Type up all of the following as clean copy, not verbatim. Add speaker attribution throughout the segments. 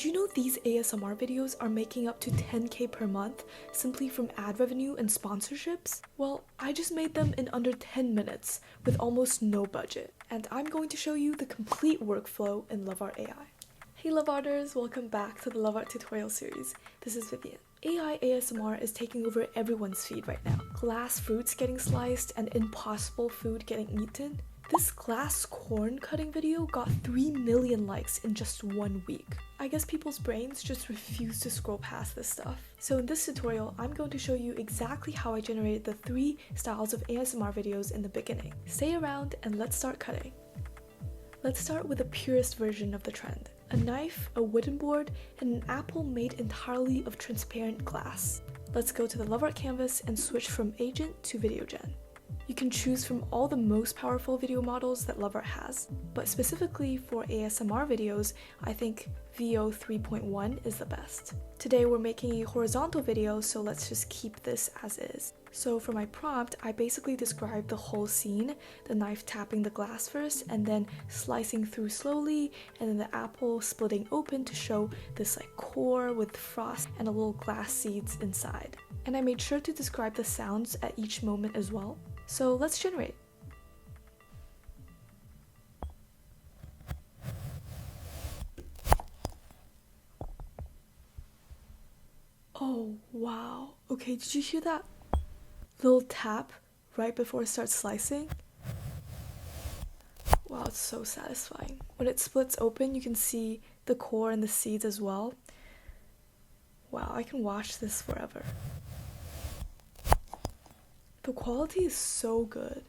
Speaker 1: Did you know these ASMR videos are making up to 10K per month simply from ad revenue and sponsorships? Well, I just made them in under 10 minutes with almost no budget, and I'm going to show you the complete workflow in Lovart AI. Hey Lovarters, welcome back to the Lovart tutorial series. This is Vivian. AI ASMR is taking over everyone's feed right now. Glass fruits getting sliced and impossible food getting eaten. This glass corn cutting video got 3 million likes in just 1 week. I guess people's brains just refuse to scroll past this stuff. So in this tutorial, I'm going to show you exactly how I generated the 3 styles of ASMR videos in the beginning. Stay around and let's start cutting. Let's start with the purest version of the trend. A knife, a wooden board, and an apple made entirely of transparent glass. Let's go to the Lovart canvas and switch from agent to video gen. You can choose from all the most powerful video models that Lovart has, but specifically for ASMR videos, I think VO 3.1 is the best. Today we're making a horizontal video, so let's just keep this as is. So for my prompt, I basically described the whole scene, the knife tapping the glass first and then slicing through slowly, and then the apple splitting open to show this core with frost and a little glass seeds inside. And I made sure to describe the sounds at each moment as well. So let's generate. Oh, wow. Okay, did you hear that little tap right before it starts slicing? Wow, it's so satisfying. When it splits open, you can see the core and the seeds as well. Wow, I can watch this forever. The quality is so good.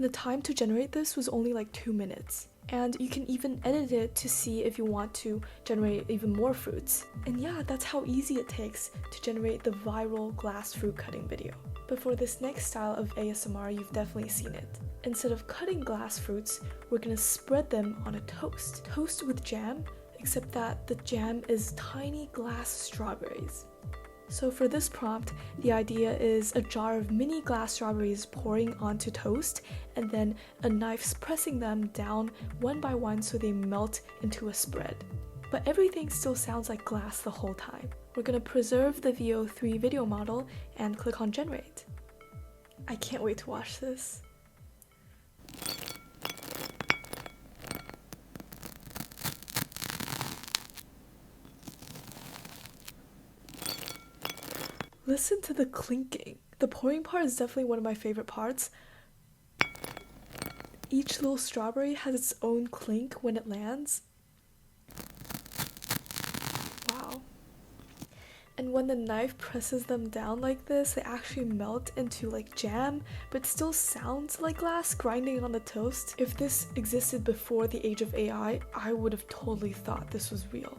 Speaker 1: The time to generate this was only like 2 minutes. And you can even edit it to see if you want to generate even more fruits. And yeah, that's how easy it takes to generate the viral glass fruit cutting video. But for this next style of ASMR, you've definitely seen it. Instead of cutting glass fruits, we're gonna spread them on a toast. Toast with jam, except that the jam is tiny glass strawberries. So for this prompt, the idea is a jar of mini glass strawberries pouring onto toast, and then a knife pressing them down one by one so they melt into a spread. But everything still sounds like glass the whole time. We're gonna preserve the VO3 video model and click on generate. I can't wait to watch this. Listen to the clinking. The pouring part is definitely one of my favorite parts. Each little strawberry has its own clink when it lands. Wow. And when the knife presses them down like this, they actually melt into like jam, but still sounds like glass grinding on the toast. If this existed before the age of AI, I would have totally thought this was real.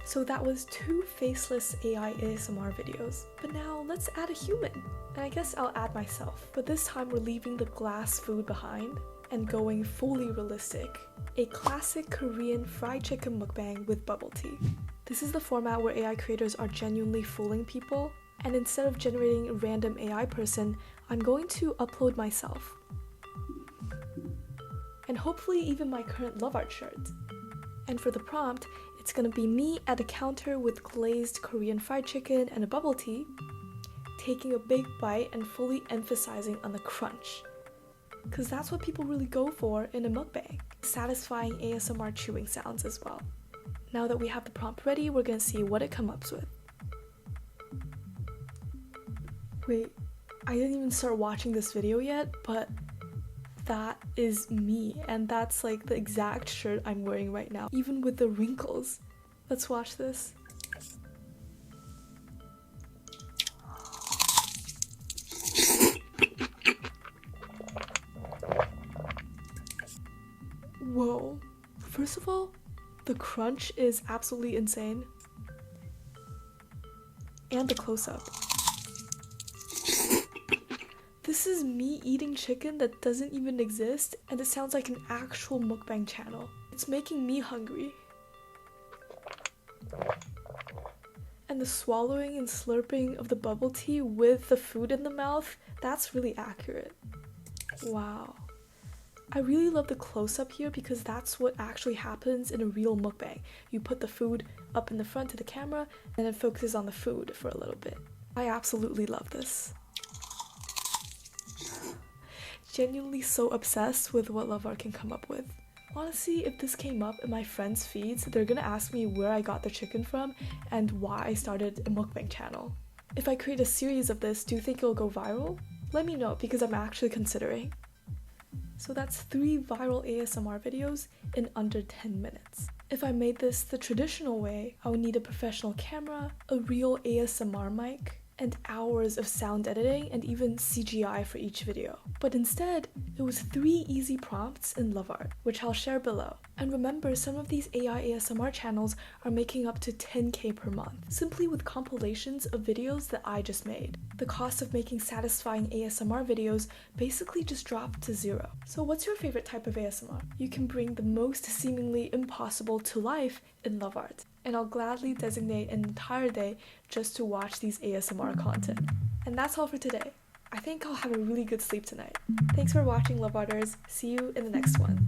Speaker 1: So that was 2 faceless AI ASMR videos. But now let's add a human. And I guess I'll add myself. But this time we're leaving the glass food behind and going fully realistic. A classic Korean fried chicken mukbang with bubble tea. This is the format where AI creators are genuinely fooling people. And instead of generating a random AI person, I'm going to upload myself. And hopefully even my current Lovart shirt. And for the prompt, it's gonna be me at a counter with glazed Korean fried chicken and a bubble tea, taking a big bite and fully emphasizing on the crunch. Cause that's what people really go for in a mukbang. Satisfying ASMR chewing sounds as well. Now that we have the prompt ready, we're gonna see what it comes up with. Wait, I didn't even start watching this video yet, but that is me, and that's like the exact shirt I'm wearing right now, even with the wrinkles. Let's watch this. Whoa. First of all, the crunch is absolutely insane. And the close-up. This is me eating chicken that doesn't even exist, and it sounds like an actual mukbang channel. It's making me hungry. And the swallowing and slurping of the bubble tea with the food in the mouth, that's really accurate. Wow. I really love the close-up here because that's what actually happens in a real mukbang. You put the food up in the front to the camera and it focuses on the food for a little bit. I absolutely love this. Genuinely so obsessed with what Lovart can come up with. Honestly, if this came up in my friends' feeds, they're gonna ask me where I got the chicken from and why I started a mukbang channel. If I create a series of this, do you think it'll go viral? Let me know because I'm actually considering. So that's 3 viral ASMR videos in under 10 minutes. If I made this the traditional way, I would need a professional camera, a real ASMR mic, and hours of sound editing and even CGI for each video. But instead, it was 3 easy prompts in Lovart, which I'll share below. And remember, some of these AI ASMR channels are making up to 10K per month, simply with compilations of videos that I just made. The cost of making satisfying ASMR videos basically just dropped to 0. So what's your favorite type of ASMR? You can bring the most seemingly impossible to life in Lovart, and I'll gladly designate an entire day just to watch these ASMR content. And that's all for today. I think I'll have a really good sleep tonight. Thanks for watching, Lovarters. See you in the next one.